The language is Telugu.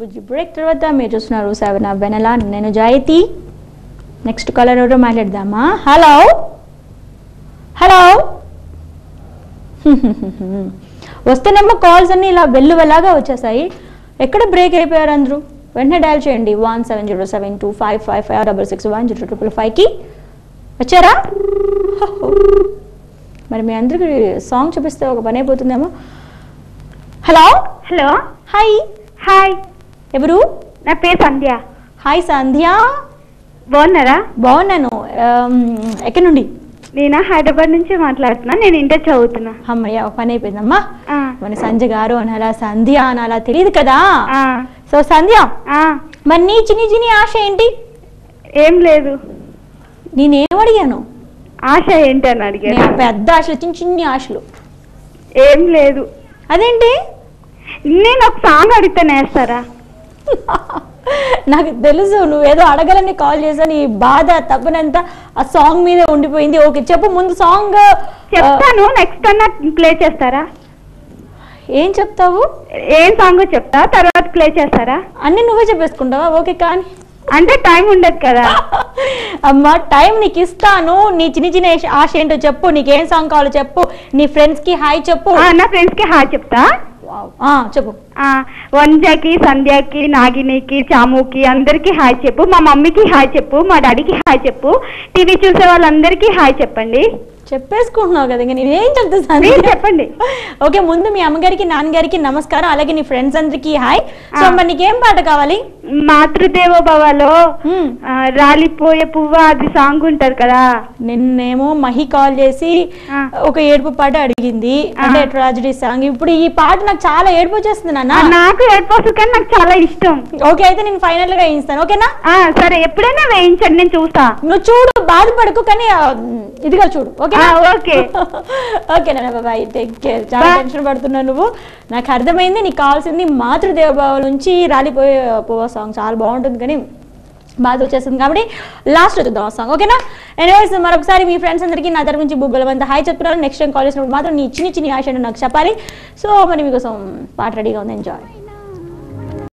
బుజ్జి బ్రేక్ తర్వాత మీరు చూస్తున్నారు సెవెన్ ఆఫ్ వెనలా, నేను జాయితి. నెక్స్ట్ కాలర్ ఎవరో మాట్లాడదామా? Hello hello. వస్తేనేమో కాల్స్ అన్నీ ఇలా వెల్లువలాగా వచ్చేసాయి. ఎక్కడ బ్రేక్ అయిపోయారు అందరూ? వెంటనే డయల్ చేయండి 1707255566100055కి. వచ్చారా? మరి మీ అందరికి సాంగ్ చూపిస్తే ఒక పని అయిపోతుందేమో. Hello hello. హాయ్. హాయ్, ఎవరు? నా పేరు సంధ్య. హాయ్ సంధ్య, బాగున్నారా? బాగున్నాను. ఎక్కడి నుండి? నేను హైదరాబాద్ నుంచి మాట్లాడుతున్నా. నేను ఇంటర్ చదువుతున్నా. అమ్మయ్య, ఒక పని అయిపోయిందమ్మా. మన సంధ్య గారు అనాలా, సంధ్య అనాలా తెలియదు కదా. సో సంధ్య, మరి నీ చిన్ని చిన్ని ఆశ ఏంటి? ఏం లేదు. నేనేం అడిగాను? ఆశ ఏంటి అని అడిగాను. పెద్ద ఆశలు, చిన్న చిన్ని ఆశలు. ఏం లేదు. అదేంటి? నేను ఒక సాంగ్ అడిగితే నేస్తారా? నాకు తెలుసు నువ్వేదో అడగాలని కాల్ చేసా. నీ బాధ తప్పనంతా ఆ సాంగ్ మీద ఉండిపోయింది. ఓకే చెప్పు, ముందు సాంగ్ చెప్తాను. నెక్స్ట్ అన్నా ప్లే చేస్తారా? ఏం చెప్తావు? ఏం సాంగ్ చెప్తా, తర్వాత ప్లే చేస్తారా? అన్ని నువ్వే చెప్పేసుకుంటావా? ఓకే కానీ అంటే టైం ఉండదు కదా. అమ్మా, టైం నీకు ఇస్తాను. నీ చిన్న చిన్న ఆశ ఏంటో చెప్పు. నీకేం సాంగ్ కావాలో చెప్పు. నీ ఫ్రెండ్స్ కి హాయ్ చెప్పు. నా ఫ్రెండ్స్ కి హాయ్ చెప్తా. చెప్పు. వంజకి, సంధ్యకి, నాగినికి, చాముకి అందరికి హాయ్ చెప్పు. మా మమ్మీకి హాయ్ చెప్పు. మా డాడీకి హాయ్ చెప్పు. టీవీ చూసే వాళ్ళందరికీ హాయ్ చెప్పండి. చెప్పేసుకుంటున్నావు కదా, ఇంకా నేనేం చెప్తాను చెప్పండి. ఓకే, ముందు మీ అమ్మగారికి నాన్నగారికి నమస్కారం, అలాగే నీ ఫ్రెండ్స్ అందరికి హాయ్. సో మరి నీకేం పాట కావాలి? మాతృదేవ భవలో రాలిపోయే పువ్వ అది సాంగ్ ఉంటారు కదా. నిన్నేమో మహి కాల్ చేసి ఒక ఏడుపు పాట అడిగింది, అంటే ట్రాజడీ సాంగ్. ఇప్పుడు ఈ పాట నాకు చాలా ఏడుపు వచ్చేస్తుంది నాన్న. నాకు ఏడుపు వస్తుంది కానీ నాకు చాలా ఇష్టం. ఓకే, అయితే నేను ఫైనల్ గా వేయిస్తాను. ఓకేనా? సరే, ఎప్పుడైనా వేయించండి, నేను చూస్తా. నువ్వు చూడు, బాధపడకు, కానీ ఇదిగా చూడు. ఓకే ఓకే ఓకే నాన్న, బాయ్, టేక్ కేర్. చాలా టెన్షన్ పడుతున్నావు నువ్వు, నాకు అర్థమైంది. నీకు కావాల్సింది మాతృదేవభావ నుంచి రాలిపోయే పువ్వ సాంగ్. చాలా బాగుంటుంది కానీ బాధ వచ్చేస్తుంది కాబట్టి లాస్ట్ చూద్దాం ఆ సాంగ్. ఓకేనా? ఎనీవేస్, మరొకసారి మీ ఫ్రెండ్స్ అందరికీ నా తరఫు నుంచి బుగ్గలమంతా హాయ్ చెప్తున్నారు. నెక్స్ట్ టైం కాల్ చేసినప్పుడు మాత్రం నీ చిన్ని చిన్ని ఆశ నాకు చెప్పాలి. సో మరి మీకోసం పాట రెడీగా ఉంది, ఎంజాయ్.